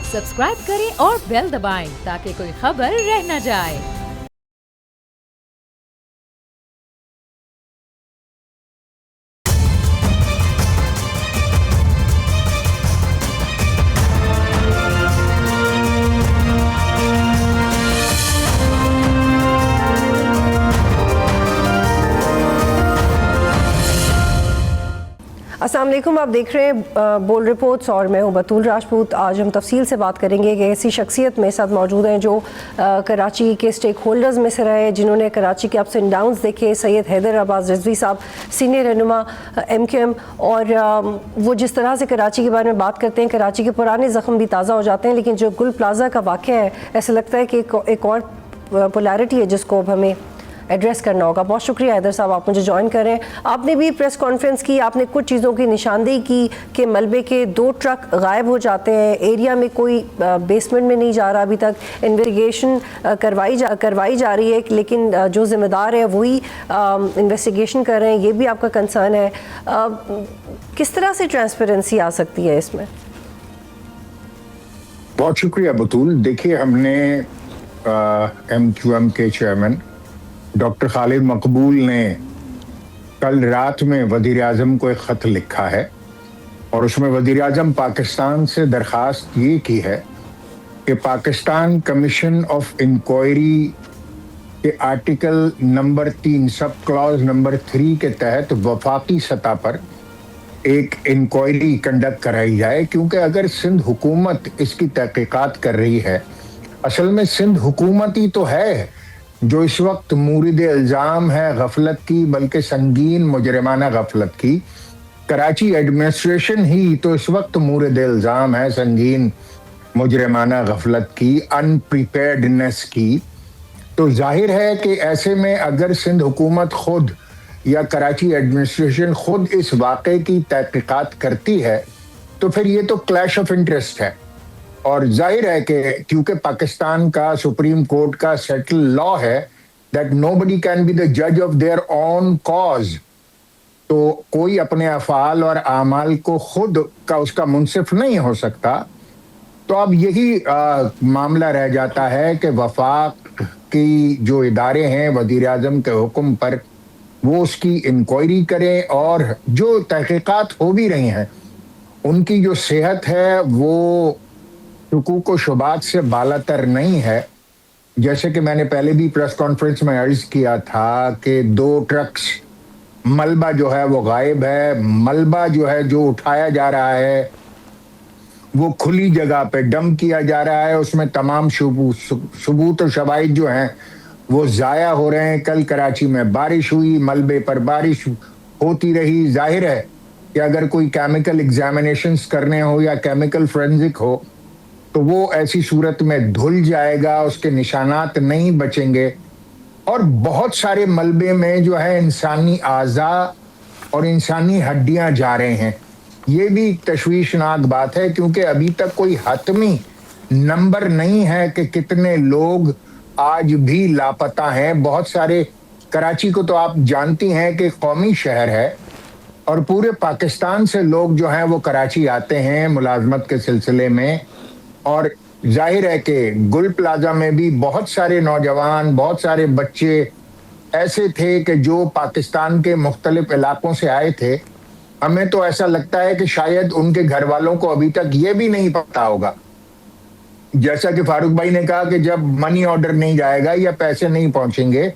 Subscribe करें और bell दबाएं ताकि कोई खबर रह न जाए। अस्सलाम वालेकुम, आप देख रहे हैं बोल रिपोर्ट्स और मैं हूं बतूल राजपूत। आज हम तफसील से बात करेंगे कि ऐसी शख्सियत मेरे साथ मौजूद हैं जो कराची के स्टेक होल्डर्स में से रहे, जिन्होंने कराची के अप्स एंड डाउन्स देखे। सैयद हैदर अब्बास रिजवी साहब, सीनियर रहनुमा MQM, और वो जिस तरह से कराची के बारे में बात करते हैं, कराची के पुराने ज़ख्म भी ताज़ा हो जाते हैं। लेकिन जो गुल प्लाजा का वाक़या है, ऐसा लगता है कि एक और पोलैरिटी है जिसको अब हमें एड्रेस करना होगा। बहुत शुक्रिया हैदर साहब, आप मुझे ज्वाइन कर रहे हैं। आपने भी प्रेस कॉन्फ्रेंस की, आपने कुछ चीज़ों की निशानदेही की कि मलबे के 2 ट्रक गायब हो जाते हैं, एरिया में कोई बेसमेंट में नहीं जा रहा, अभी तक इन्वेस्टिगेशन करवाई जा रही है, लेकिन जो ज़िम्मेदार है वही इन्वेस्टिगेशन कर रहे हैं, ये भी आपका कंसर्न है। किस तरह से ट्रांसपेरेंसी आ सकती है इसमें? बहुत शुक्रिया बतूल। देखिए, हमने MQM के चेयरमैन डॉक्टर खालिद मकबूल ने कल रात में वज़ीर आज़म को एक ख़त लिखा है और उसमें वज़ीर आज़म पाकिस्तान से दरख्वास्त ये की है कि पाकिस्तान कमीशन ऑफ इंक्वायरी के article number 3 sub clause number 3 के तहत वफाकी सतह पर एक इंक्वायरी कंडक्ट कराई जाए, क्योंकि अगर सिंध हुकूमत इसकी तहकीकात कर रही है, असल में सिंध हुकूमत ही तो है जो इस वक्त मूरिद इल्ज़ाम है गफलत की, बल्कि संगीन मुजरिमाना गफलत की। कराची एडमिनिस्ट्रेशन ही तो इस वक्त मूरिद इल्ज़ाम है संगीन मुजरिमाना गफलत की, अनप्रिपेयर्डनेस की। तो जाहिर है कि ऐसे में अगर सिंध हुकूमत खुद या कराची एडमिनिस्ट्रेशन खुद इस वाक़े की तहकीकात करती है तो फिर ये तो क्लैश ऑफ इंटरेस्ट है। और जाहिर है कि क्योंकि पाकिस्तान का सुप्रीम कोर्ट का सेटल लॉ है that nobody can be the जज ऑफ देयर ओन कॉज, तो कोई अपने अफ़ाल और आमाल को खुद का उसका मुंसिफ नहीं हो सकता। तो अब यही मामला रह जाता है कि वफाक की जो इदारे हैं वज़ीर आज़म के हुक्म पर वो उसकी इंक्वायरी करें, और जो तहकीकात हो भी रही हैं उनकी जो सेहत है वो हुकूक व शुबात से बालातर नहीं है। जैसे कि मैंने पहले भी प्रेस कॉन्फ्रेंस में अर्ज किया था कि 2 ट्रक्स मलबा जो है वो गायब है। मलबा जो है जो उठाया जा रहा है वो खुली जगह पे डंप किया जा रहा है, उसमें तमाम सबूत और शवाहिद जो हैं वो ज़ाया हो रहे हैं। कल कराची में बारिश हुई, मलबे पर बारिश होती रही। जाहिर है कि अगर कोई केमिकल एग्जामिनेशंस करने हो या केमिकल फोरेंसिक हो तो वो ऐसी सूरत में धुल जाएगा, उसके निशानात नहीं बचेंगे। और बहुत सारे मलबे में जो है इंसानी आज़ा और इंसानी हड्डियां जा रहे हैं। ये भी तशवीशनाक बात है, क्योंकि अभी तक कोई हतमी नंबर नहीं है कि कितने लोग आज भी लापता हैं। बहुत सारे, कराची को तो आप जानती हैं कि कौमी शहर है और पूरे पाकिस्तान से लोग जो हैं वो कराची आते हैं मुलाजमत के सिलसिले में। और जाहिर है कि गुल प्लाजा में भी बहुत सारे नौजवान, बहुत सारे बच्चे ऐसे थे कि जो पाकिस्तान के मुख्तलिफ इलाकों से आए थे। हमें तो ऐसा लगता है कि शायद उनके घर वालों को अभी तक ये भी नहीं पता होगा, जैसा कि फारूक भाई ने कहा कि जब मनी ऑर्डर नहीं जाएगा या पैसे नहीं पहुंचेंगे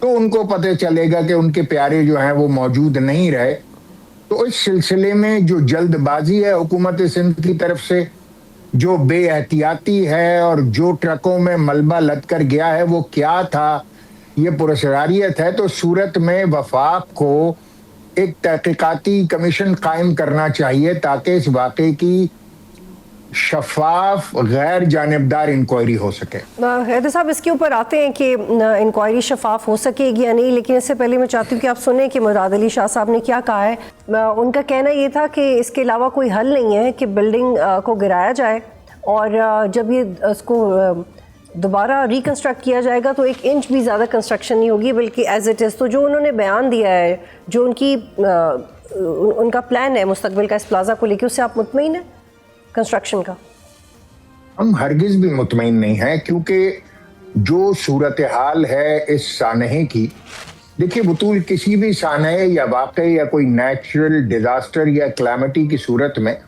तो उनको पता चलेगा कि उनके प्यारे जो हैं वो मौजूद नहीं रहे। तो इस सिलसिले में जो जल्दबाजी है हुकूमत सिंध की तरफ से, जो बेएहतियाती है, और जो ट्रकों में मलबा लद कर गया है वो क्या था, ये पुरस्कारियत है। तो सूरत में वफाक को एक तहकीकाती कमीशन कायम करना चाहिए ताकि इस वाक़े की शफाफ गैर जानिबदार इंक्वायरी हो सके। हैदर साहब, इसके ऊपर आते हैं कि इंक्वायरी शफाफ हो सकेगी या नहीं, लेकिन इससे पहले मैं चाहती हूँ कि आप सुने कि मुराद अली शाह साहब ने क्या कहा है। उनका कहना ये था कि इसके अलावा कोई हल नहीं है कि बिल्डिंग को गिराया जाए, और जब ये इसको दोबारा रिकन्स्ट्रक्ट किया जाएगा तो 1 इंच भी ज़्यादा कंस्ट्रक्शन नहीं होगी, बल्कि एज इट इज़। तो जो उन्होंने बयान दिया है, जो उनका प्लान है मुस्तकबिल का इस प्लाजा को लेकर, उससे आप मुतमईन हैं कंस्ट्रक्शन का? हम हरगिज भी मुतमईन नहीं हैं, क्योंकि जो सूरत हाल है इस सानहे की, देखिए बतूल, किसी भी सानहे या वाक़े या कोई नेचुरल डिजास्टर या क्लैमिटी की सूरत में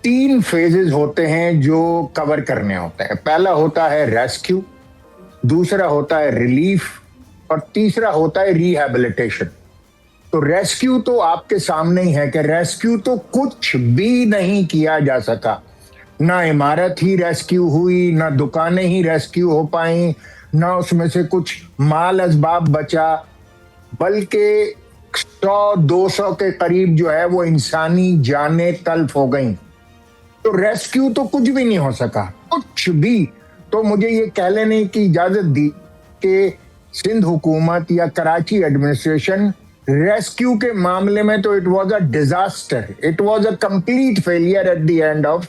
3 फेजेस होते हैं जो कवर करने होते हैं। पहला होता है रेस्क्यू, दूसरा होता है रिलीफ और तीसरा होता है रिहैबिलिटेशन। तो रेस्क्यू तो आपके सामने ही है कि रेस्क्यू तो कुछ भी नहीं किया जा सका। ना इमारत ही रेस्क्यू हुई, ना दुकानें ही रेस्क्यू हो पाई, ना उसमें से कुछ माल असबाब बचा, बल्कि 100-200 के करीब जो है वो इंसानी जानें तल्फ हो गई। तो रेस्क्यू तो कुछ भी नहीं हो सका, कुछ भी। तो मुझे ये कह लेने की इजाजत दी कि सिंध हुकूमत या कराची एडमिनिस्ट्रेशन रेस्क्यू के मामले में तो it was a disaster, it was a complete failure at the end of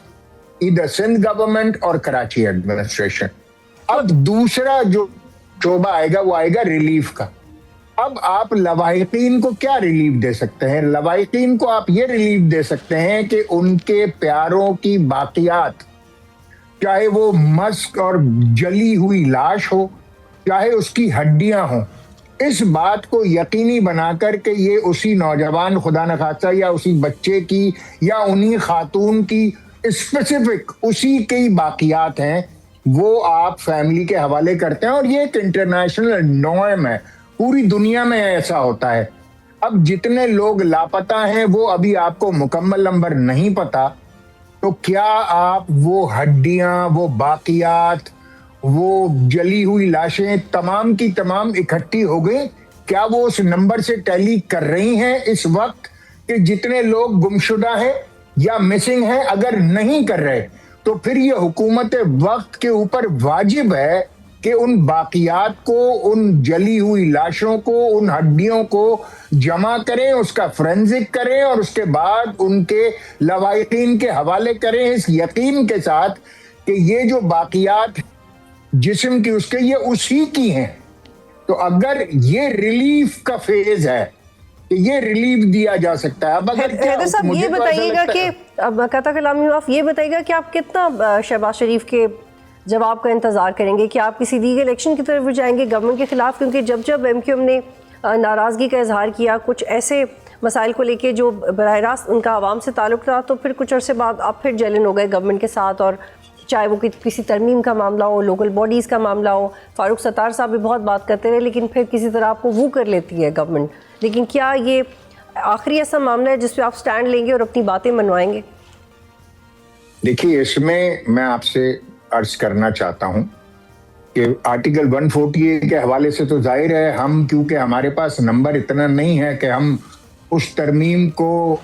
either Sindh government और कराची एडमिनिस्ट्रेशन। अब दूसरा जो शोबा आएगा वो आएगा रिलीफ का। अब आप लवाहिकीन को क्या रिलीफ दे सकते हैं? लवाहिकीन को आप ये रिलीफ दे सकते हैं कि उनके प्यारों की बाकियात, चाहे वो मस्क और जली हुई लाश हो, चाहे उसकी हड्डियां हो, इस बात को यकीनी बनाकर के ये उसी नौजवान खुदा न खास्ता या उसी बच्चे की या उन्हीं खातून की स्पेसिफिक उसी की बाकियात हैं, वो आप फैमिली के हवाले करते हैं। और ये एक इंटरनेशनल नॉर्म है, पूरी दुनिया में ऐसा होता है। अब जितने लोग लापता हैं वो अभी आपको मुकम्मल नंबर नहीं पता, तो क्या आप वो हड्डियां, वो बाकियात, वो जली हुई लाशें तमाम की तमाम इकट्ठी हो गई, क्या वो उस नंबर से टैली कर रही हैं इस वक्त कि जितने लोग गुमशुदा हैं या मिसिंग हैं? अगर नहीं कर रहे तो फिर ये हुकूमत वक्त के ऊपर वाजिब है कि उन बाकियात को, उन जली हुई लाशों को, उन हड्डियों को जमा करें, उसका फोरेंसिक करें और उसके बाद उनके लवाहिकीन के हवाले करें, इस यकीन के साथ कि ये जो बाकियात जिस्म की उसके ये उसी की हैं। तो अगर ये रिलीफ का फेज है कि ये रिलीफ दिया जा सकता है। अब अगर हैदर साहब ये बताइएगा कि अब कहता कलामी आप ये बताइएगा कि आप कितना शहबाज शरीफ के जवाब का इंतज़ार करेंगे कि आप किसी लीगल इलेक्शन की तरफ जाएंगे गवर्नमेंट के खिलाफ? क्योंकि जब जब MQM ने नाराज़गी का इजहार किया कुछ ऐसे मसाइल को लेके जो बराह रास्त उनका आवाम से ताल्लुक़ था, तो फिर कुछ अरसे बाद आप फिर जलन हो गए गवर्नमेंट के साथ, और चाहे वो किसी तरमीम का मामला हो, लोकल बॉडीज़ का मामला हो। फारूक सत्तार साहब भी बहुत बात करते रहे, लेकिन फिर किसी तरह आपको वो कर लेती है गवर्नमेंट। लेकिन क्या ये आखिरी ऐसा मामला है जिस पे आप स्टैंड लेंगे और अपनी बातें मनवाएंगे? देखिए, इसमें मैं आपसे अर्ज करना चाहता हूं कि आर्टिकल 148 के हवाले से तो जाहिर है हम, क्योंकि हमारे पास नंबर इतना नहीं है कि हम उस तरमीम को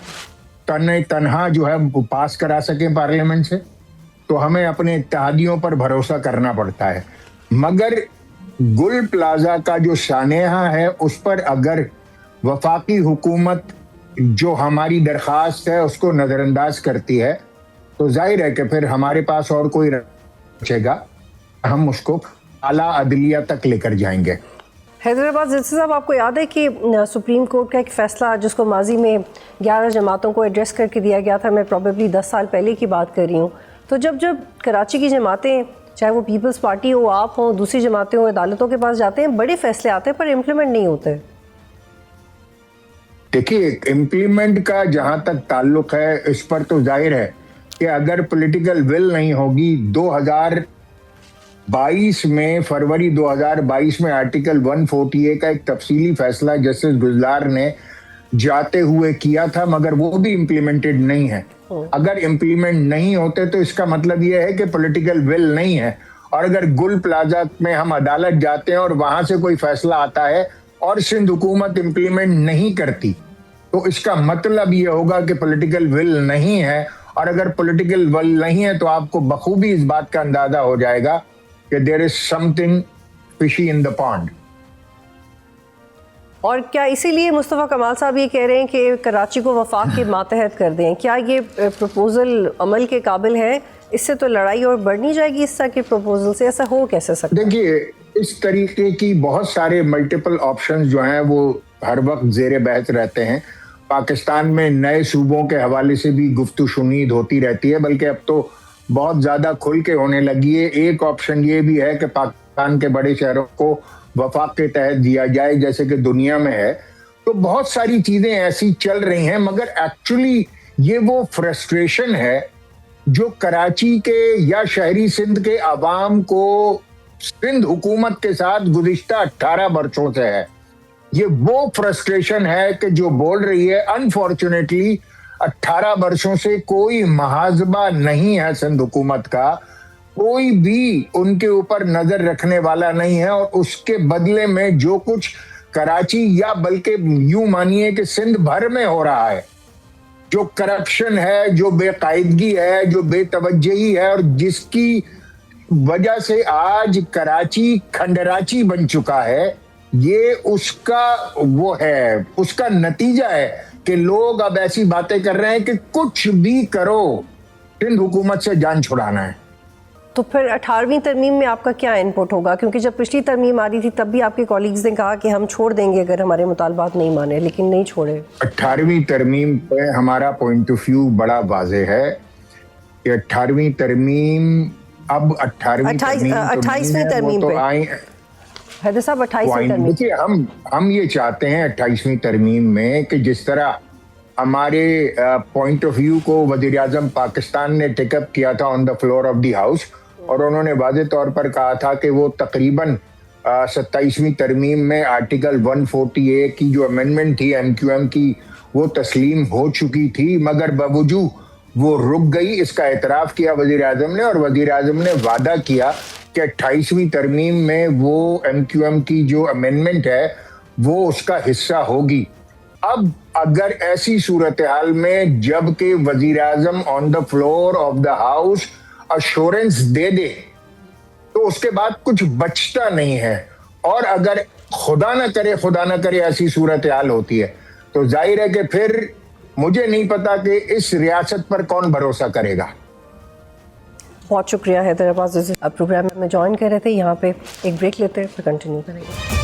तन्हा जो है वो पास करा सकें पार्लियामेंट से, तो हमें अपने इत्तेहादियों पर भरोसा करना पड़ता है। मगर गुल प्लाजा का जो सानेहा है उस पर अगर वफाकी हुकूमत जो हमारी दरख्वास्त है उसको नज़रअंदाज करती है, तो जाहिर है कि फिर हमारे पास और कोई बचेगा, हम उसको आला अदलिया तक लेकर जाएंगे। हैदराबाद जैसे साहब, आपको याद है कि सुप्रीम कोर्ट का एक फ़ैसला जिसको माजी में 11 जमातों को एड्रेस करके दिया गया था, मैं प्रॉबेबली 10 साल पहले की बात कर रही हूँ। तो जब जब कराची की जमातें, चाहे वो पीपल्स पार्टी हो, आप हो, दूसरी जमातें हो, अदालतों के पास जाते हैं, बड़े फैसले आते हैं पर इम्प्लीमेंट नहीं होते। देखिए, इम्प्लीमेंट का जहां तक ताल्लुक है, इस पर तो जाहिर है कि अगर पॉलिटिकल विल नहीं होगी, 2022 में, फरवरी 2022 में आर्टिकल 148 का एक तफसीली फैसला जस्टिस गुजलार ने जाते हुए किया था, मगर वो भी इम्प्लीमेंटेड नहीं है। अगर इम्प्लीमेंट नहीं होते तो इसका मतलब ये है कि पॉलिटिकल विल नहीं है। और अगर गुल प्लाजा में हम अदालत जाते हैं और वहां से कोई फैसला आता है और सिंध हुकूमत इम्प्लीमेंट नहीं करती, तो इसका मतलब ये होगा कि पॉलिटिकल विल नहीं है। और अगर पॉलिटिकल विल नहीं है तो आपको बखूबी इस बात का अंदाजा हो जाएगा कि there is something fishy in the pond. और क्या इसीलिए मुस्तफ़ा कमाल साहब ये कह रहे हैं कि कराची को वफाक के मातहत कर दें? क्या ये प्रपोजल अमल के काबिल है? इससे तो लड़ाई और बढ़नी जाएगी इस तरह के प्रपोजल से, ऐसा हो कैसे सकता? देखिए, इस तरीके की बहुत सारे मल्टीपल ऑप्शंस जो हैं वो हर वक्त ज़ेरे बहस रहते हैं। पाकिस्तान में नए सूबों के हवाले से भी गुफ्तगू शुनीद होती रहती है, बल्कि अब तो बहुत ज्यादा खुल के होने लगी है। एक ऑप्शन ये भी है कि पाकिस्तान के बड़े शहरों को वफाक के तहत दिया जाए जैसे कि दुनिया में है। तो बहुत सारी चीजें ऐसी चल रही हैं, मगर एक्चुअली ये वो फ्रस्ट्रेशन है जो कराची के या शहरी सिंध के अवाम को सिंध हुकूमत के साथ गुज़िश्ता 18 वर्षों से है। ये वो फ्रस्ट्रेशन है कि जो बोल रही है। अनफॉर्चुनेटली 18 वर्षों से कोई मुहाज़बा नहीं है सिंध हुकूमत का, कोई भी उनके ऊपर नजर रखने वाला नहीं है, और उसके बदले में जो कुछ कराची या बल्कि यूं मानिए कि सिंध भर में हो रहा है, जो करप्शन है, जो बेकायदगी है, जो बेतवज्जही है, और जिसकी वजह से आज कराची खंडराची बन चुका है, ये उसका वो है, उसका नतीजा है कि लोग अब ऐसी बातें कर रहे हैं कि कुछ भी करो सिंध हुकूमत से जान छुड़ाना है। तो फिर 18वीं तरमीम में आपका क्या इनपुट होगा? क्योंकि जब पिछली तरमीम आ रही थी तब भी आपके कॉलीग्स ने कहा कि हम छोड़ देंगे अगर हमारे मुतालबात नहीं माने, लेकिन नहीं छोड़े। 18वीं तरमीम पे हमारा पॉइंट ऑफ व्यू बड़ा वाज़ेह है कि 18वीं तरमीम अब 28वीं तरमीम तो आई हैदर साहब 28वीं तरमीम। देखिए, हम ये चाहते हैं 28वीं तरमीम में कि जिस तरह हमारे पॉइंट ऑफ व्यू को वज़ीर आज़म पाकिस्तान ने टेकअप किया था on the floor of the house, और उन्होंने वाज़े तौर पर कहा था कि वो तकरीबन 27वीं तरमीम में आर्टिकल 140A की जो अमेंडमेंट थी MQM की, वो तस्लीम हो चुकी थी, मगर बावजूद वो रुक गई। इसका एतराफ़ किया वज़ीर आज़म ने, और वज़ीर आज़म ने वादा किया कि 28वीं तरमीम में वो MQM की जो अमेंडमेंट है वो उसका हिस्सा होगी। अब अगर ऐसी सूरत हाल में जबकि वज़ीर आज़म on the floor of the house assurance दे दे, तो उसके बाद कुछ बचता नहीं है। और अगर खुदा न करे ऐसी सूरत हाल होती है, तो जाहिर है कि फिर मुझे नहीं पता कि इस रियासत पर कौन भरोसा करेगा। बहुत शुक्रिया हैदर अब्बास। अब प्रोग्राम में ज्वाइन कर रहे थे, यहाँ पे एक ब्रेक लेते हैं, फिर कंटिन्यू करेंगे।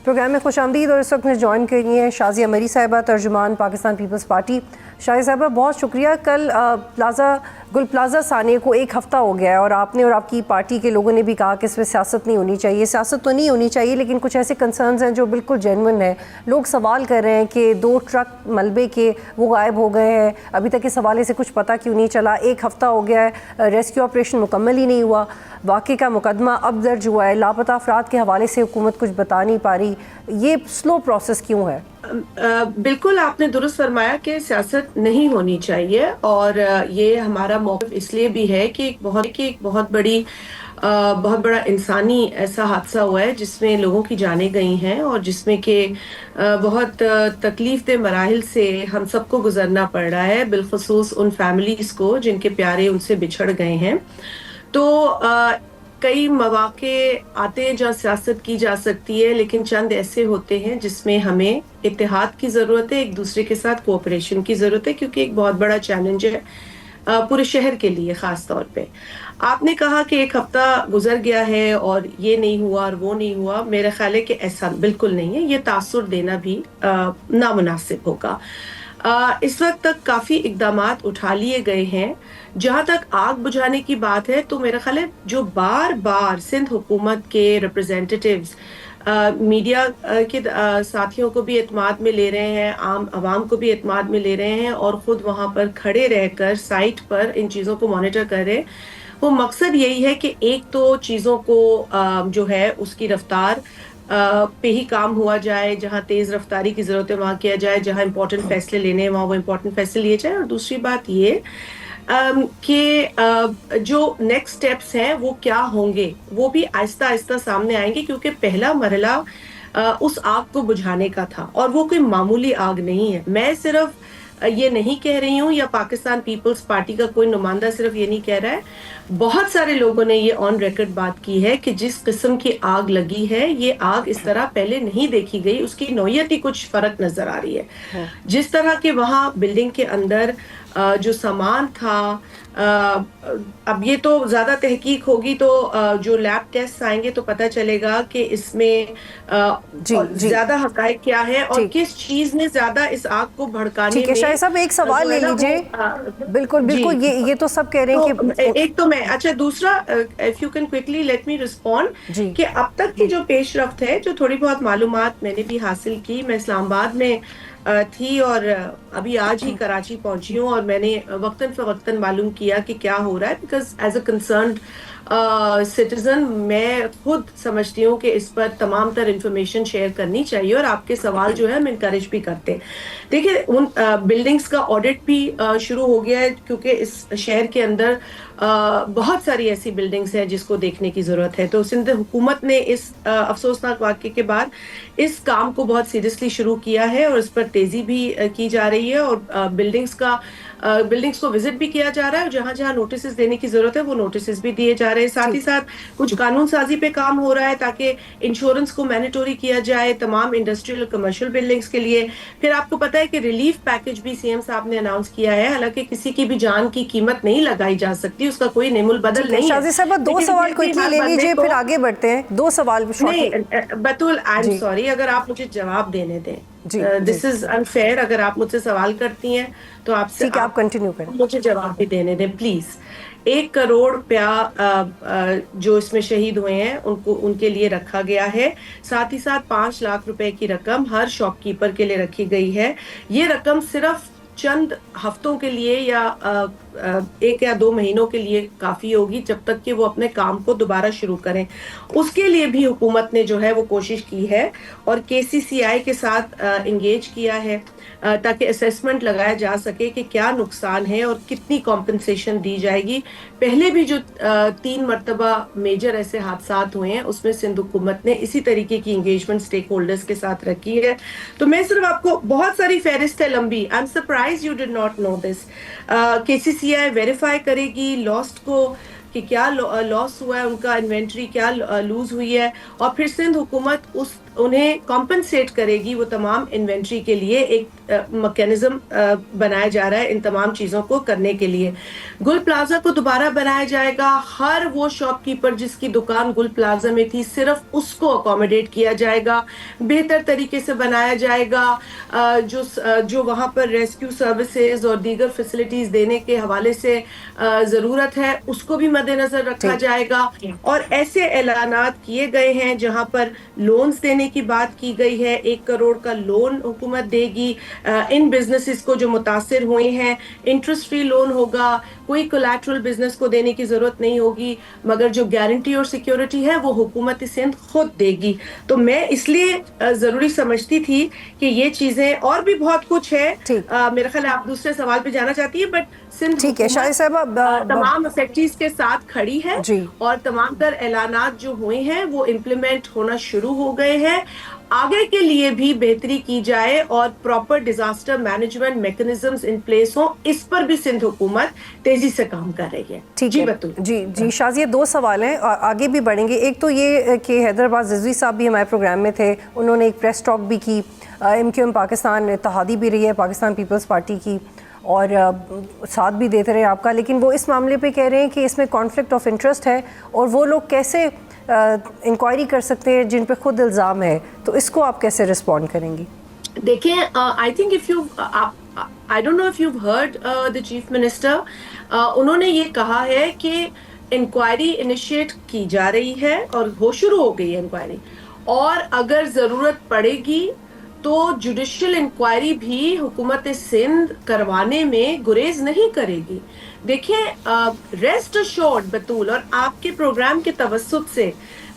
प्रोग्राम में खुशामदीद, और इस वक्त में ज्वाइन करी हैं शाज़िया मरी साहिबा, तर्जुमान पाकिस्तान पीपल्स पार्टी। शाज़िया साहिबा बहुत शुक्रिया। कल गुल प्लाजा सानिया को 1 हफ़्ता हो गया है, और आपने और आपकी पार्टी के लोगों ने भी कहा कि इसमें सियासत नहीं होनी चाहिए। सियासत तो नहीं होनी चाहिए, लेकिन कुछ ऐसे कंसर्न्स हैं जो बिल्कुल जेन्युइन है। लोग सवाल कर रहे हैं कि 2 ट्रक मलबे के वो गायब हो गए हैं, अभी तक इस हवाले से कुछ पता क्यों नहीं चला। 1 हफ़्ता हो गया है, रेस्क्यू ऑपरेशन मुकम्मल ही नहीं हुआ, वाक़े का मुकदमा अब दर्ज हुआ है, लापता अफराद के हवाले से हुकूमत कुछ बता नहीं पा रही। ये स्लो प्रोसेस क्यों है? बिल्कुल आपने दुरुस्त फरमाया कि सियासत नहीं होनी चाहिए, और ये हमारा मौक़िफ़ इसलिए भी है कि एक बहुत बड़ा इंसानी ऐसा हादसा हुआ है जिसमें लोगों की जानें गई हैं, और जिसमें कि बहुत तकलीफ दे मराहिल से हम सबको गुजरना पड़ रहा है, बिलखुसूस उन फैमिलीज़ को जिनके प्यारे उनसे बिछड़ गए हैं। तो कई मौके आते हैं जहाँ सियासत की जा सकती है, लेकिन चंद ऐसे होते हैं जिसमें हमें इत्तेहाद की ज़रूरत है, एक दूसरे के साथ कोऑपरेशन की ज़रूरत है, क्योंकि एक बहुत बड़ा चैलेंज है पूरे शहर के लिए ख़ास तौर पे। आपने कहा कि 1 हफ़्ता गुजर गया है और ये नहीं हुआ और वो नहीं हुआ। मेरा ख्याल है कि ऐसा बिल्कुल नहीं है, ये तासुर देना भी नामुनासिब होगा। इस वक्त तक काफ़ी इक़दामात उठा लिए गए हैं। जहाँ तक आग बुझाने की बात है, तो मेरा ख्याल है जो बार बार सिंध हुकूमत के रिप्रेजेंटेटिव्स मीडिया के साथियों को भी एतमाद में ले रहे हैं, आम आवाम को भी एतमाद में ले रहे हैं, और ख़ुद वहाँ पर खड़े रहकर साइट पर इन चीज़ों को मॉनिटर कर रहे हैं। वो मकसद यही है कि एक तो चीज़ों को जो है उसकी रफ्तार पे ही काम हुआ जाए, जहाँ तेज़ रफ्तारी की ज़रूरत है वहाँ किया जाए, जहाँ इंपॉर्टेंट फैसले लेने हैं वहाँ वो इंपॉर्टेंट फैसले लिए जाए। और दूसरी बात ये कि जो नेक्स्ट स्टेप्स हैं वो क्या होंगे, वो भी आहिस्ता आहिस्ता सामने आएंगे, क्योंकि पहला मरहला उस आग को बुझाने का था, और वो कोई मामूली आग नहीं है। मैं सिर्फ ये नहीं कह रही हूँ, या पाकिस्तान पीपल्स पार्टी का कोई नुमाइंदा सिर्फ ये नहीं कह रहा है, बहुत सारे लोगों ने ये ऑन रिकॉर्ड बात की है कि जिस किस्म की आग लगी है, ये आग इस तरह पहले नहीं देखी गई, उसकी नौयत ही कुछ फर्क नजर आ रही है। जिस तरह के वहाँ बिल्डिंग के अंदर जो सामान था, अब ये तो ज्यादा तहकीक होगी तो जो लैब टेस्ट आएंगे तो पता चलेगा कि इसमें ज्यादा हकायक क्या है और किस चीज ने ज्यादा इस आग को भड़काने में। ठीक है शाहिद साहब, एक सवाल ले लीजिए। बिल्कुल बिल्कुल, ये तो सब कह रहे हैं कि एक तो मैं, अच्छा दूसरा, if you can quickly let me respond कि अब तक की जो पेशरफ्त है, जो थोड़ी बहुत मालूमात मैंने भी हासिल की, मैं इस्लामाबाद में थी और अभी आज ही कराची पहुंची हूँ और मैंने वक्तन फवक्तन मालूम किया कि क्या हो रहा है, because as a concerned citizen मैं खुद समझती हूँ कि इस पर तमाम तर इंफॉर्मेशन शेयर करनी चाहिए और आपके सवाल जो है हम इनकरेज भी करते हैं। देखिए उन बिल्डिंग्स का ऑडिट भी शुरू हो गया है क्योंकि इस शहर के अंदर बहुत सारी ऐसी बिल्डिंग्स हैं जिसको देखने की जरूरत है। तो सिंध हुकूमत ने इस अफसोसनाक वाक़े के बाद इस काम को बहुत सीरियसली शुरू किया है और इस पर तेजी भी की जा रही है और बिल्डिंग्स को विजिट भी किया जा रहा है और जहां जहां नोटिस देने की जरूरत है वो नोटिस भी दिए जा रहे हैं। साथ ही साथ कुछ कानून साजी पे काम हो रहा है ताकि इंश्योरेंस को मैंडेटरी किया जाए तमाम इंडस्ट्रियल कमर्शियल बिल्डिंग्स के लिए। फिर आपको पता है कि रिलीफ पैकेज भी सीएम साहब ने अनाउंस किया है, हालांकि किसी की भी जान की कीमत नहीं लगाई जा सकती, उसका कोई नेमुल बदल नहीं है। शाजी साहब दो सवाल क्विकली ले लीजिए फिर आगे बढ़ते हैं। दो सवाल नहीं बतूल, आई एम सॉरी, अगर आप मुझे जवाब देने दें, दिस इज अनफेयर। अगर आप मुझसे सवाल करती हैं तो आपसे आप कंटिन्यू करें, मुझे जवाब भी देने दें प्लीज। 1 करोड़ रुपया जो इसमें शहीद हुए हैं उनके लिए रखा गया है। साथ ही साथ 5 लाख रुपए की रकम हर शॉपकीपर के लिए रखी गई है। ये रकम सिर्फ चंद हफ्तों के लिए या 1 या 2 महीनों के लिए काफी होगी जब तक कि वो अपने काम को दोबारा शुरू करें। उसके लिए भी हुकूमत ने जो है वो कोशिश की है और KCCI के साथ इंगेज किया है ताकि असेसमेंट लगाया जा सके कि क्या नुकसान है और कितनी कॉम्पनसेशन दी जाएगी। पहले भी जो 3 मरतबा मेजर ऐसे हादसात हुए हैं उसमें सिंध हुकूमत ने इसी तरीके की इंगेजमेंट स्टेक होल्डर्स के साथ रखी है। तो मैं सिर्फ आपको, बहुत सारी फहरिस्त है लंबी, I am surprise you did not know this. KCCI verify करेगी लॉस्ट को कि क्या लॉस हुआ है, उनका इन्वेंट्री क्या लूज हुई है और फिर सिंध हुकूमत उन्हें कॉम्पनसेट करेगी। वो तमाम इन्वेंट्री के लिए एक मैकेनिज्म बनाया जा रहा है इन तमाम चीज़ों को करने के लिए। गुल प्लाजा को दोबारा बनाया जाएगा। हर वो शॉपकीपर जिसकी दुकान गुल प्लाजा में थी सिर्फ उसको अकोमोडेट किया जाएगा, बेहतर तरीके से बनाया जाएगा। जो वहाँ पर रेस्क्यू सर्विसेज और दीगर फैसिलिटीज देने के हवाले से ज़रूरत है उसको भी मद्देनजर रखा जाएगा। और ऐसे ऐलानात किए गए हैं जहाँ पर लोन्स देने की बात की गई है। 1 करोड़ का लोन हुकूमत देगी इन बिजनेसेस को जो मुतासिर हुए हैं। इंटरेस्ट फ्री लोन होगा, कोई कोलैटरल बिजनेस को देने की जरूरत नहीं होगी, मगर जो गारंटी और सिक्योरिटी है वो हुकूमत सिंध खुद देगी। तो मैं इसलिए जरूरी समझती थी कि ये चीजें, और भी बहुत कुछ है, मेरा ख्याल आप दूसरे सवाल पे जाना चाहती है, बट सिंध तमाम अफेक्टीज के साथ खड़ी है और तमाम तर ऐलानात जो हुए हैं वो इम्प्लीमेंट होना शुरू हो गए हैं। आगे के लिए भी बेहतरी की जाए और proper disaster management mechanisms in place हो, इस पर भी सिंध हुकूमत तेजी से काम कर रही है। ठीक है जी शाजिया, 2 सवाल हैं, आगे भी बढ़ेंगे। एक तो ये कि हैदराबाद रिजवी साहब भी हमारे प्रोग्राम में थे, उन्होंने एक प्रेस टॉक भी की। MQM पाकिस्तान इत्तेहादी भी रही है पाकिस्तान पीपल्स पार्टी की और साथ भी देते रहे आपका, लेकिन वो इस मामले पे कह रहे हैं कि इसमें कॉन्फ्लिक्ट ऑफ इंटरेस्ट है और वो लोग कैसे इंक्वायरी कर सकते हैं जिन पे खुद इल्ज़ाम है, तो इसको आप कैसे रिस्पॉन्ड करेंगी? देखिए, I think if you, I don't know if you heard the chief minister, उन्होंने ये कहा है कि इंक्वायरी इनिशिएट की जा रही है और हो शुरू हो गई है इंक्वायरी, और अगर ज़रूरत पड़ेगी तो जुडिशियल इंक्वायरी भी हुकूमत सिंध करवाने में गुरेज नहीं करेगी। देखिए, रेस्ट अश्योर्ड बतूल, और आपके प्रोग्राम के तवस्सुत से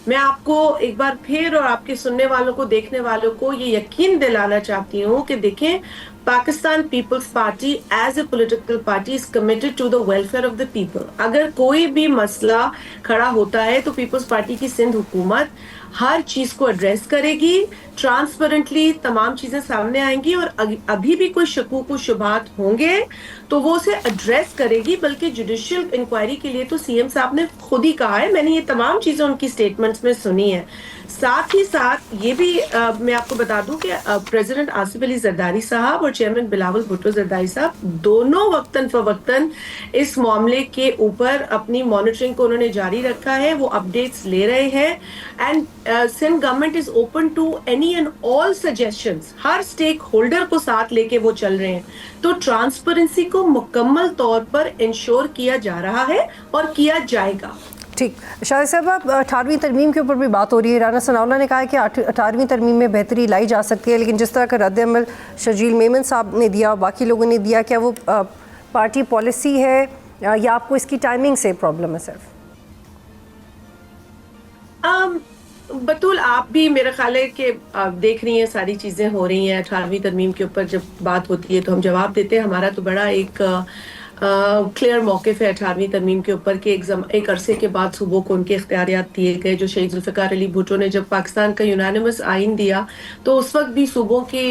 मैं आपको एक बार फिर और आपके सुनने वालों को, देखने वालों को ये यकीन दिलाना चाहती हूँ कि देखें, Pakistan Peoples Party as a political party is committed to the welfare of the people. अगर कोई भी मसला खड़ा होता है तो पीपल्स पार्टी की सिंध हुकूमत हर चीज को एड्रेस करेगी, ट्रांसपेरेंटली तमाम चीजें सामने आएंगी और अभी भी कोई शकूक व शुबात होंगे तो वो उसे एड्रेस करेगी। बल्कि जुडिशियल इंक्वायरी के लिए तो सीएम साहब ने खुद ही कहा है, मैंने ये तमाम चीजें उनकी स्टेटमेंट्स में सुनी है। साथ ही साथ ये भी मैं आपको बता दूं कि प्रेसिडेंट आसिफ अली जरदारी साहब और चेयरमैन बिलावल भुट्टो जरदारी साहब दोनों वक्तन फवक्तन इस मामले के ऊपर अपनी मॉनिटरिंग को उन्होंने जारी रखा है, वो अपडेट्स ले रहे हैं and Sindh government is open to any and all suggestions, हर स्टेक होल्डर को साथ लेके वो चल रहे हैं। तो ट्रांसपेरेंसी को मुकम्मल तौर पर इंश्योर किया जा रहा है और किया जाएगा। ठीक, शाहिद साहब, अब 18वीं तरमीम के ऊपर भी बात हो रही है। राना सनाउल्लाह ने कहा है कि 18वीं तरमीम में बेहतरी लाई जा सकती है, लेकिन जिस तरह का रद्द अमल शर्जील मेमन साहब ने दिया, बाकी लोगों ने दिया, क्या वो पार्टी पॉलिसी है या आपको इसकी टाइमिंग से प्रॉब्लम है सिर्फ? बतूल, आप भी मेरा ख्याल है कि देख रही हैं, सारी चीज़ें हो रही हैं। 18वीं तरमीम के ऊपर जब बात होती है तो हम जवाब देते हैं। हमारा तो बड़ा एक क्लियर मौक़िफ़ है 18वीं तरमीम के ऊपर कि एक अरसे के बाद सूबों को उनके इख्तियारियात दिए गए। जो शहीद जुल्फ़िकार अली भुट्टो ने जब पाकिस्तान का यूनानिमस आइन दिया तो उस वक्त भी सूबों के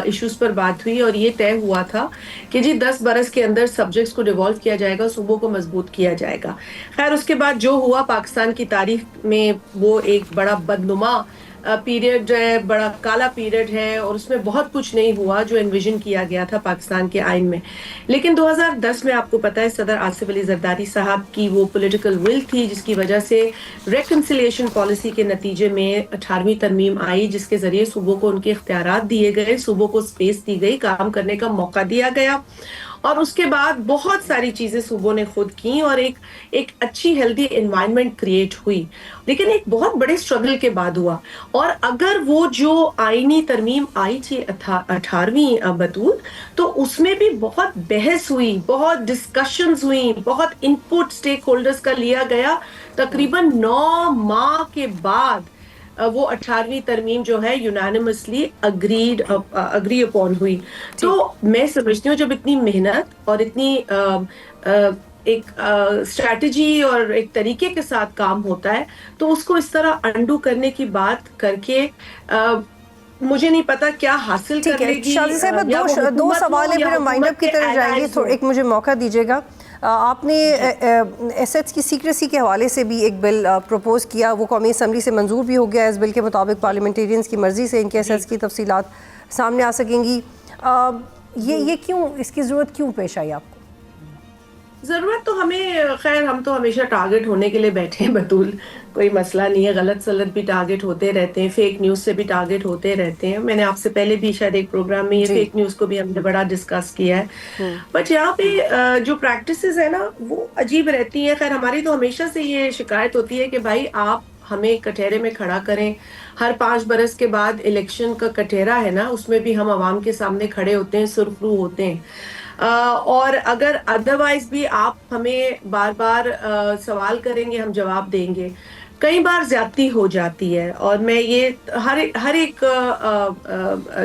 इश्यूज़ पर बात हुई और ये तय हुआ था कि जी 10 बरस के अंदर सब्जेक्ट्स को डिवॉल्व किया जाएगा, सूबों को मजबूत किया जाएगा। खैर, उसके बाद जो हुआ पाकिस्तान की तारीख में वो एक बड़ा बदनुमा पीरियड है, बड़ा काला पीरियड है और उसमें बहुत कुछ नहीं हुआ जो एनविजन किया गया था पाकिस्तान के आइन में। लेकिन 2010 में आपको पता है सदर आसिफ अली जरदारी साहब की वो पॉलिटिकल विल थी जिसकी वजह से रेकन्सिलिएशन पॉलिसी के नतीजे में 18वीं तरमीम आई, जिसके जरिए सूबों को उनके इख्तियारात दिए गए, सूबों को स्पेस दी गई, काम करने का मौका दिया गया और उसके बाद बहुत सारी चीजें सूबों ने खुद की और एक अच्छी हेल्दी एनवायरनमेंट क्रिएट हुई। लेकिन एक बहुत बड़े स्ट्रगल के बाद हुआ और अगर वो जो आईनी तरमीम आई थी 18वीं बतूल, तो उसमें भी बहुत बहस हुई, बहुत डिस्कशंस हुई, बहुत इनपुट स्टेक होल्डर्स का लिया गया। तकरीबन 9 माह के बाद वो 18वीं तरमीम जो है यूनानिमसली अग्री अपॉन हुई। तो मैं समझती हूँ जब इतनी मेहनत और इतनी एक स्ट्रैटेजी और एक तरीके के साथ काम होता है तो उसको इस तरह अंडू करने की बात करके मुझे नहीं पता क्या हासिल कर लेगी। शादी साहब, दो सवाल है, फिर हम वाइंड अप की तरफ जाएंगे। एक मुझे मौका दीजिएगा। आपने एसेट्स की सीक्रेसी के हवाले से भी एक बिल प्रपोज किया, वो कौमी असम्बली से मंजूर भी हो गया। इस बिल के मुताबिक पार्लियामेंटेरियंस की मर्ज़ी से इनके एसेट्स की तफसीलात सामने आ सकेंगी। ये क्यों, इसकी ज़रूरत क्यों पेश आई आपको? ज़रूरत तो हमें, खैर हम तो हमेशा टारगेट होने के लिए बैठे हैं बतूल, कोई मसला नहीं है। गलत सलत भी टारगेट होते रहते हैं, फेक न्यूज़ से भी टारगेट होते रहते हैं। मैंने आपसे पहले भी शायद एक प्रोग्राम में ये फेक न्यूज़ को भी हमने बड़ा डिस्कस किया है। बट यहाँ पे जो प्रैक्टिसेस है ना वो अजीब रहती हैं। खैर हमारी तो हमेशा से ये शिकायत होती है कि भाई आप हमें कटहरे में खड़ा करें। हर 5 बरस के बाद इलेक्शन का कटहरा है ना, उसमें भी हम आवाम के सामने खड़े होते हैं, सुरखरू होते हैं। और अगर अदरवाइज भी आप हमें बार बार सवाल करेंगे, हम जवाब देंगे। कई बार ज्यादती हो जाती है और मैं ये हर एक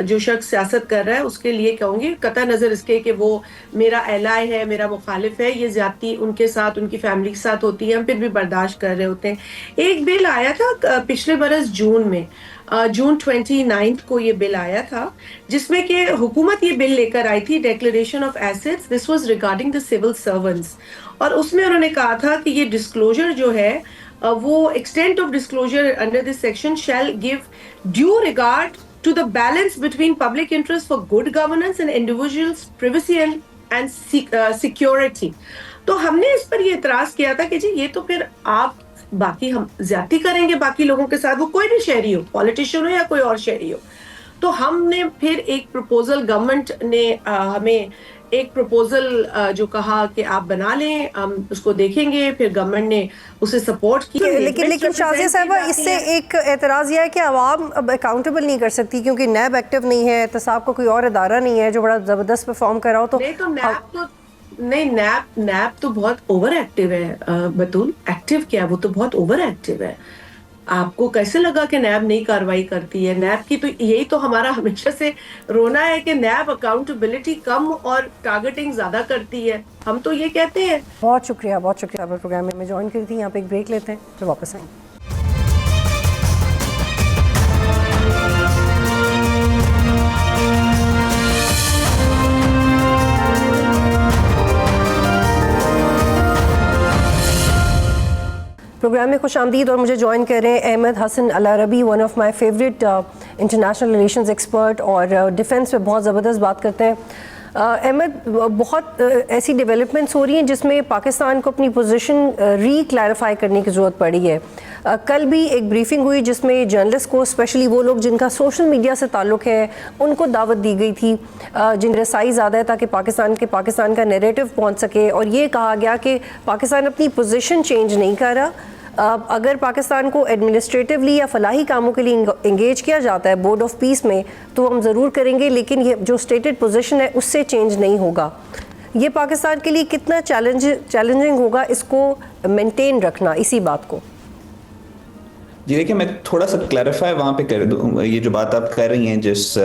जो शख्स सियासत कर रहा है उसके लिए कहूँगी, कतई नज़र इसके कि वो मेरा एलाय है, मेरा मुखालिफ है, ये ज्यादती उनके साथ, उनकी फैमिली के साथ होती है, हम फिर भी बर्दाश्त कर रहे होते हैं। एक बिल आया था पिछले बरस जून में, जून 29 को ये बिल आया था जिसमें कि हुकूमत ये बिल लेकर आई थी, declaration of assets. This was regarding the civil servants और उसमें उन्होंने कहा था कि ये डिस्क्लोजर जो है वो extent of disclosure under this section shall give due regard to the balance between public interest for good governance and individuals privacy and security. तो हमने इस पर ये इतराज किया था कि जी ये तो फिर आप बाकी हम ज्यादती करेंगे बाकी लोगों के साथ, वो कोई भी शहरी हो, पॉलिटिशियन हो या कोई और शहरी हो। तो हमने फिर एक प्रपोजल, गवर्नमेंट ने हमें एक प्रपोजल जो कहा कि आप बना लें, हम उसको देखेंगे। फिर गवर्नमेंट ने उसे सपोर्ट किया। लेकिन शाज़िया साहिबा, इससे एक एतराज़ यह है कि आवाम अब अकाउंटेबल नहीं कर सकती क्योंकि नैब एक्टिव नहीं है, एहतसाब का कोई और अदारा नहीं है जो बड़ा ज़बरदस्त परफॉर्म कर रहा हो। नैब तो बहुत ओवर एक्टिव है बतूल। एक्टिव क्या, वो तो बहुत ओवर एक्टिव है। आपको कैसे लगा कि नैब नहीं कार्रवाई करती है? नैब की तो यही तो हमारा हमेशा से रोना है कि नैब अकाउंटेबिलिटी कम और टारगेटिंग ज्यादा करती है। हम तो ये कहते हैं। बहुत शुक्रिया आप प्रोग्राम में ज्वाइन करी थी। यहाँ पे एक ब्रेक लेते हैं फिर वापस आएंगे। پروگرام میں خوش آمدید. اور مجھے جوائن کر رہے ہیں Ahmed Hassan Al Arabi, one of my favourite international relations expert, اور ڈیفنس پہ بہت زبردست بات کرتے ہیں. احمد, بہت ایسی ڈیولپمنٹس ہو رہی ہیں جس میں پاکستان کو اپنی پوزیشن ری کلیریفائی کرنے کی ضرورت پڑی ہے. کل بھی ایک بریفنگ ہوئی جس میں جرنلسٹ کو, اسپیشلی وہ لوگ جن کا سوشل میڈیا سے تعلق ہے, ان کو دعوت دی گئی تھی جن رسائی زیادہ ہے تاکہ پاکستان کا نیریٹو پہنچ سکے, اور یہ کہا گیا کہ پاکستان اپنی پوزیشن چینج نہیں کر رہا. اگر پاکستان کو ایڈمنسٹریٹولی یا فلاحی کاموں کے لیے انگیج کیا جاتا ہے بورڈ آف پیس میں تو ہم ضرور کریں گے, لیکن یہ جو اسٹیٹڈ پوزیشن ہے اس سے چینج نہیں ہوگا. یہ پاکستان کے لیے کتنا چیلنجنگ ہوگا اس کو مینٹین رکھنا, اسی بات کو؟ جی دیکھیں, میں تھوڑا سا کلیریفائی وہاں پہ کر دوں. یہ جو بات آپ کہہ رہی ہیں جس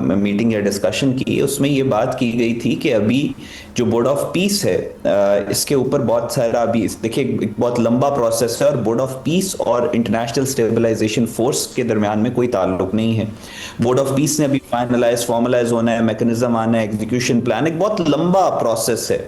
میٹنگ یا ڈسکشن کی, اس میں یہ بات کی گئی تھی کہ ابھی جو بورڈ آف پیس ہے اس کے اوپر بہت سارا, ابھی دیکھیں ایک بہت لمبا پروسیس ہے, اور بورڈ آف پیس اور انٹرنیشنل اسٹیبلائزیشن فورس کے درمیان میں کوئی تعلق نہیں ہے. بورڈ آف پیس نے ابھی فارملائز ہونا ہے, میکنزم آنا ہے, ایگزیکیوشن پلان, ایک بہت لمبا پروسیس ہے.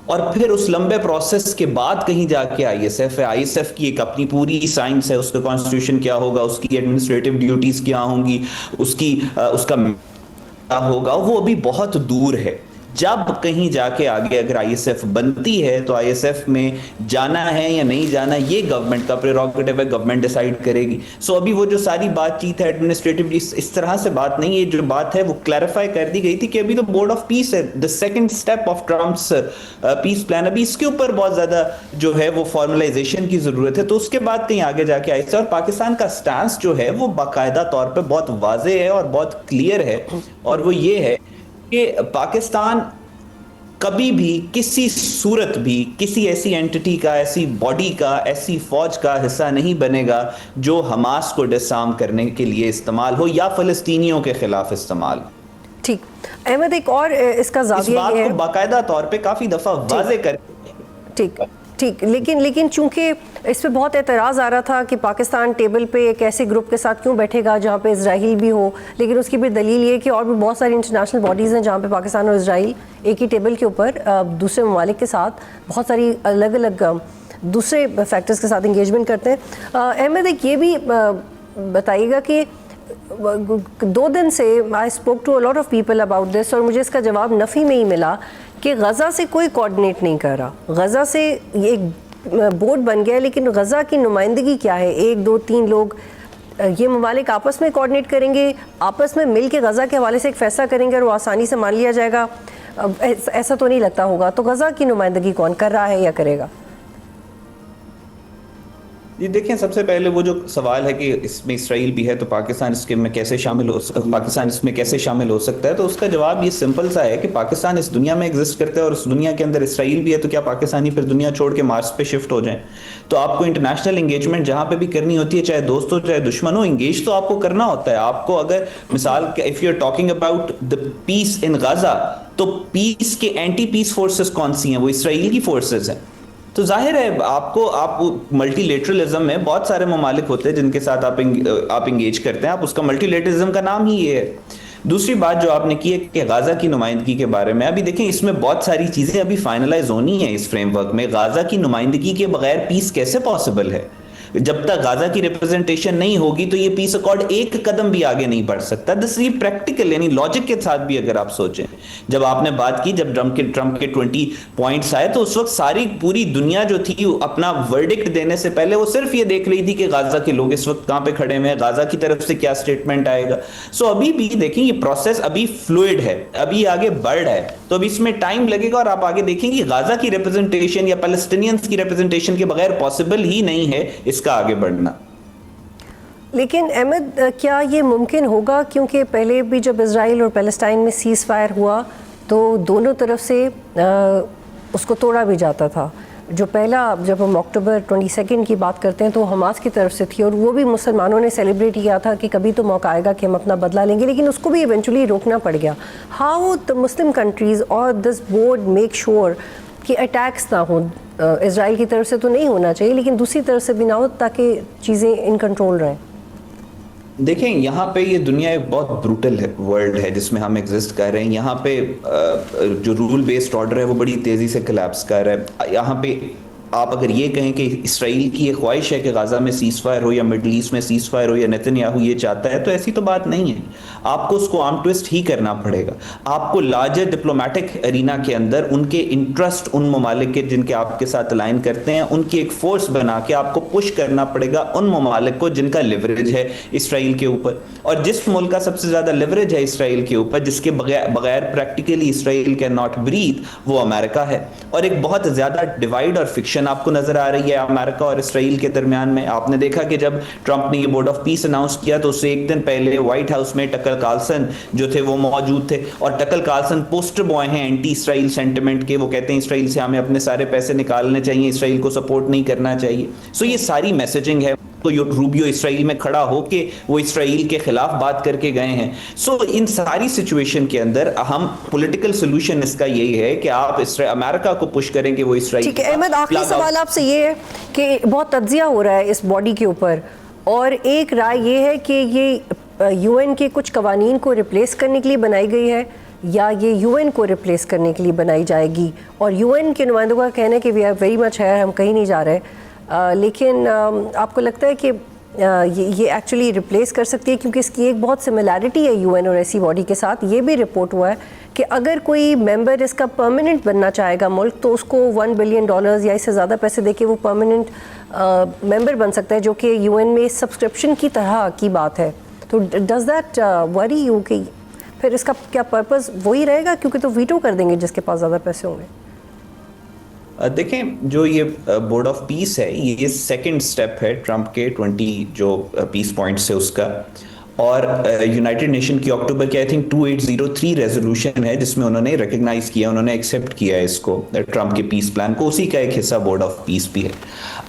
اور پھر اس لمبے پروسیس کے بعد کہیں جا کے آئی ایس ایف ہے. آئی ایس ایف کی ایک اپنی پوری سائنس ہے, اس کا کانسٹیٹیوشن کیا ہوگا, اس کی ایڈمنسٹریٹو ڈیوٹیز کیا ہوں گی, اس کا کیا ہوگا, وہ ابھی بہت دور ہے. جب کہیں جا کے آگے اگر آئی ایس ایف بنتی ہے تو آئی ایس ایف میں جانا ہے یا نہیں جانا یہ گورنمنٹ کا پریروگیٹو ہے, گورنمنٹ ڈیسائیڈ کرے گی. سو ابھی وہ جو ساری بات چیت ہے ایڈمنسٹریٹولی اس طرح سے بات نہیں ہے. جو بات ہے وہ کلیریفائی کر دی گئی تھی کہ ابھی تو بورڈ آف پیس ہے, the second step of Trump's piece plan, ابھی اس کے اوپر بہت زیادہ جو ہے وہ فارملائزیشن کی ضرورت ہے. تو اس کے بعد کہیں آگے جا کے آئی ایس ایف, اور پاکستان کا سٹانس جو ہے وہ باقاعدہ طور پہ بہت واضح ہے اور بہت کلیئر ہے, اور وہ یہ ہے کہ پاکستان کبھی بھی کسی صورت بھی کسی ایسی اینٹی کا, ایسی باڈی کا, ایسی فوج کا حصہ نہیں بنے گا جو حماس کو ڈسارم کرنے کے لیے استعمال ہو یا فلسطینیوں کے خلاف استعمال. ٹھیک احمد, ایک اور اس کا زاویہ یہ ہے, اس بات کو باقاعدہ طور پہ کافی دفعہ واضح کر. ٹھیک لیکن چونکہ اس پہ بہت اعتراض آ رہا تھا کہ پاکستان ٹیبل پہ ایک ایسے گروپ کے ساتھ کیوں بیٹھے گا جہاں پہ اسرائیل بھی ہو, لیکن اس کی بھی دلیل یہ کہ اور بھی بہت ساری انٹرنیشنل باڈیز ہیں جہاں پہ پاکستان اور اسرائیل ایک ہی ٹیبل کے اوپر دوسرے ممالک کے ساتھ بہت ساری الگ الگ دوسرے فیکٹرز کے ساتھ انگیجمنٹ کرتے ہیں. احمد, ایک یہ بھی بتائیے گا کہ 2 دن سے I spoke to a lot of people about this, اور مجھے اس کا جواب نفی میں ہی ملا کہ غزہ سے کوئی کوآرڈینیٹ نہیں کر رہا. غزہ سے ایک بورڈ بن گیا, لیکن غزہ کی نمائندگی کیا ہے؟ 1 2 3 لوگ, یہ ممالک آپس میں کوآرڈینیٹ کریں گے, آپس میں مل کے غزہ کے حوالے سے ایک فیصلہ کریں گے اور وہ آسانی سے مان لیا جائے گا؟ ایسا تو نہیں لگتا ہوگا. تو غزہ کی نمائندگی کون کر رہا ہے یا کرے گا؟ جی دیکھیں, سب سے پہلے وہ جو سوال ہے کہ اس میں اسرائیل بھی ہے تو پاکستان اس میں کیسے شامل ہو سکتا ہے, تو اس کا جواب یہ سمپل سا ہے کہ پاکستان اس دنیا میں ایگزسٹ کرتا ہے اور اس دنیا کے اندر اسرائیل بھی ہے, تو کیا پاکستانی پھر دنیا چھوڑ کے مارس پہ شفٹ ہو جائیں؟ تو آپ کو انٹرنیشنل انگیجمنٹ جہاں پہ بھی کرنی ہوتی ہے, چاہے دوست ہو چاہے دشمن ہو, انگیج تو آپ کو کرنا ہوتا ہے. آپ کو اگر مثال if you are talking about the peace in Gaza, تو پیس کے اینٹی پیس فورسز کون سی ہیں؟ وہ اسرائیل کی فورسز ہیں. تو ظاہر ہے آپ ملٹی لیٹرلزم میں بہت سارے ممالک ہوتے ہیں جن کے ساتھ آپ انگیج کرتے ہیں, آپ اس کا ملٹی لیٹرلزم کا نام ہی یہ ہے. دوسری بات جو آپ نے کی ہے کہ غزہ کی نمائندگی کے بارے میں, ابھی دیکھیں اس میں بہت ساری چیزیں ابھی فائنلائز ہونی ہیں اس فریم ورک میں. غزہ کی نمائندگی کے بغیر پیس کیسے پاسبل ہے؟ جب تک غزہ کی ریپرزنٹیشن نہیں ہوگی تو یہ پیس اکارڈ ایک قدم بھی آگے نہیں بڑھ سکتا. یہ پریکٹیکل یعنی لاجک کے ساتھ بھی اگر آپ سوچیں, جب آپ نے بات کی, جب ٹرمپ کے 20 پوائنٹس آئے تو اس وقت ساری پوری دنیا جو تھی اپنا ورڈکٹ دینے سے پہلے وہ صرف یہ دیکھ رہی تھی کہ غزہ کے لوگ اس وقت کہاں پہ کھڑے ہوئے ہیں, غزہ کی طرف سے کیا سٹیٹمنٹ آئے گا. سو ابھی بھی دیکھیں یہ پروسیس ابھی فلوئڈ ہے, ابھی آگے بڑھ رہا ہے, تو ابھی اس میں ٹائم لگے گا. اور آپ آگے دیکھیں گے غزہ کی ریپرزنٹیشن یا پیلسٹینینز کی ریپرزنٹیشن کے بغیر پاسبل ہی نہیں ہے اس کا آگے بڑھنا. لیکن احمد, کیا یہ ممکن ہوگا؟ کیونکہ پہلے بھی جب اسرائیل اور پیلسٹائن میں سیز فائر ہوا تو دونوں طرف سے اس کو توڑا بھی جاتا تھا. جو پہلا, جب ہم اکتوبر 22 کی بات کرتے ہیں تو حماس کی طرف سے تھی, اور وہ بھی مسلمانوں نے سیلیبریٹ کیا تھا کہ کبھی تو موقع آئے گا کہ ہم اپنا بدلہ لیں گے, لیکن اس کو بھی ایونچولی روکنا پڑ گیا. ہاؤ دا مسلم کنٹریز اور دس بورڈ میک شور کہ اٹیکس نہ ہوں؟ اسرائیل کی طرف سے تو نہیں ہونا چاہیے, لیکن دوسری طرف سے بھی نہ ہو تاکہ چیزیں ان کنٹرول رہیں. دیکھیں یہاں پہ یہ دنیا ایک بہت بروٹل ورلڈ ہے جس میں ہم ایگزسٹ کر رہے ہیں. یہاں پہ جو رول بیسڈ آرڈر ہے وہ بڑی تیزی سے کلیپس کر رہا ہے. یہاں پہ آپ اگر یہ کہیں کہ اسرائیل کی یہ خواہش ہے کہ غزہ میں سیز فائر ہو یا مڈل ایسٹ میں سیز فائر ہو یا نیتن یاہو یہ چاہتا ہے، تو ایسی تو بات نہیں ہے. آپ کو اس کو آرم ٹویسٹ ہی کرنا پڑے گا. آپ کو لارجر ڈپلومیٹک ارینا کے اندر ان کے انٹرسٹ ان ممالک کے جن کے آپ کے ساتھ الائن کرتے ہیں، ان کی ایک فورس بنا کے آپ کو پش کرنا پڑے گا ان ممالک کو جن کا لیوریج ہے اسرائیل کے اوپر. اور جس ملک کا سب سے زیادہ لیوریج ہے اسرائیل کے اوپر، جس کے بغیر practically Israel can not breathe, وہ امریکہ ہے. اور ایک بہت زیادہ ڈیوائڈ اور فکشن آپ کو نظر آ رہی ہے امریکہ اور اسرائیل کے درمیان میں. آپ نے دیکھا کہ جب ٹرمپ نے یہ بورڈ آف پیس اناؤنس کیا تو اس سے ایک دن پہلے وائٹ ہاؤس میں ٹکر کارلسن جو تھے وہ موجود تھے، اور ٹکر کارلسن پوسٹر بوائے ہیں اینٹی اسرائیل سینٹیمنٹ کے. وہ کہتے ہیں اسرائیل سے ہمیں اپنے سارے پیسے نکالنے چاہیے، اسرائیل کو سپورٹ نہیں کرنا چاہیے. سو یہ ساری میسیجنگ ہے. تو روبیو اسرائیل میں کھڑا ہو کے وہ اسرائیل کے خلاف بات کر کے گئے ہیں. سو ان ساری سچویشن کے اندر اہم پولیٹیکل سولوشن اس کا یہی ہے کہ آپ امریکہ کو پش کریں کہ وہ اسرائیل. ٹھیک ہے احمد، آخری سوال آپ سے یہ ہے کہ بہت تجزیہ ہو رہا ہے اس باڈی کے اوپر، اور ایک رائے یہ ہے کہ یہ یو این کے کچھ قوانین کو ریپلیس کرنے کے لیے بنائی گئی ہے یا یہ یو این کو ریپلیس کرنے کے لیے بنائی جائے گی. اور یو این کے نمائندوں کا کہنا ہے کہ وی آر ویری مچ ہے، ہم کہیں نہیں جا رہے. لیکن آپ کو لگتا ہے کہ یہ ایکچولی ریپلیس کر سکتی ہے؟ کیونکہ اس کی ایک بہت سملیرٹی ہے یو این اور ایسی باڈی کے ساتھ. یہ بھی رپورٹ ہوا ہے کہ اگر کوئی ممبر اس کا پرماننٹ بننا چاہے گا ملک، تو اس کو $1 بلین یا اس سے زیادہ پیسے دے کے وہ پرماننٹ ممبر بن سکتا ہے، جو کہ یو این میں سبسکرپشن کی طرح کی بات ہے. تو ڈز دیٹ وری یو کہ پھر اس کا کیا پرپز وہی رہے گا، کیونکہ تو ویٹو کر دیں گے جس کے پاس زیادہ پیسے ہوں گے؟ دیکھیں، جو یہ بورڈ آف پیس ہے یہ سیکنڈ سٹیپ ہے ٹرمپ کے 20 جو پیس پوائنٹس ہے اس کا. اور یونائٹڈ نیشن کی اکتوبر کی آئی تھنک 2803 ریزولوشن ہے جس میں انہوں نے ریکگنائز کیا، انہوں نے ایکسیپٹ کیا ہے اس کو، ٹرمپ کے پیس پلان کو. اسی کا ایک حصہ بورڈ آف پیس بھی ہے.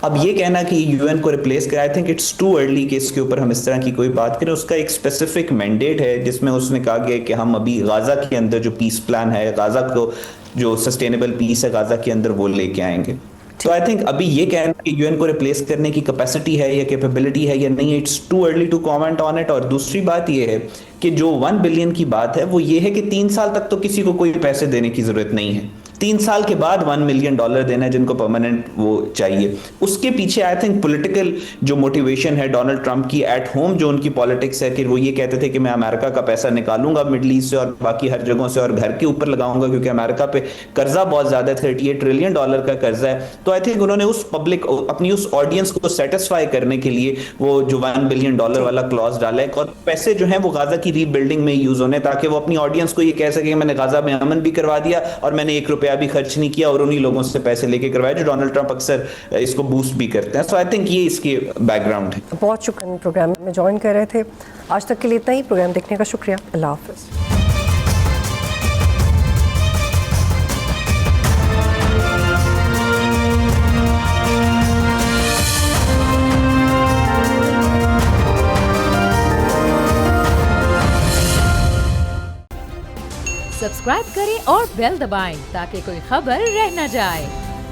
اب یہ کہنا کہ یو این کو ریپلیس کرے، I think it's too early کہ اس کے اوپر ہم اس طرح کی کوئی بات کریں. اس کا ایک اسپیسیفک مینڈیٹ ہے جس میں اس نے کہا گیا کہ ہم ابھی غازہ کے اندر جو پیس پلان ہے، غازہ کو جو سسٹینیبل پیس ہے غازہ کے اندر، وہ لے کے آئیں گے. تو آئی تھنک ابھی یہ کہنا کہ یو این کو ریپلیس کرنے کی کیپیسٹی ہے یا کیپیبلٹی ہے یا نہیں، it's too early to comment on it. اور دوسری بات یہ ہے کہ جو 1 بلین کی بات ہے وہ یہ ہے کہ 3 سال تک تو کسی کو کوئی پیسے دینے کی ضرورت نہیں ہے. 3 سال کے بعد $1 ملین دینا ہے جن کو پرماننٹ وہ چاہیے. اس کے پیچھے آئی تھنک پولیٹیکل جو موٹیویشن ہے ڈونلڈ ٹرمپ کی ایٹ ہوم، جو ان کی پالیٹکس ہے کہ وہ یہ کہتے تھے کہ میں امریکہ کا پیسہ نکالوں گا مڈل ایسٹ سے اور باقی ہر جگہوں سے اور گھر کے اوپر لگاؤں گا، کیونکہ امریکہ پہ قرضہ بہت زیادہ ہے، $38 ٹریلین کا قرضہ ہے. تو آئی تھنک انہوں نے اس پبلک اپنی اس آڈینس کو سیٹسفائی کرنے کے لیے وہ جو $1 بلین والا کلوز ڈالا ہے، اور پیسے جو ہیں وہ غازہ کی ری بلڈنگ میں یوز ہونے، تاکہ وہ اپنی آڈینس کو یہ کہہ سکے کہ میں نے غازہ میں امن بھی کروا دیا اور میں نے $1 بھی خرچ نہیں کیا، اور انہی لوگوں سے پیسے لے کے کروایا جو ڈونلڈ ٹرمپ اکثر اس کو بوسٹ بھی کرتے ہیں. سو آئی تھنک یہ اس کے بیک گراؤنڈ ہے. بہت شکریہ پروگرام میں جوائن کر رہے تھے. آج تک کے لیے اتنا ہی. پروگرام دیکھنے کا شکریہ. اللہ حافظ. سبسکرائب کریں اور بیل دبائیں تاکہ کوئی خبر رہ نہ جائے.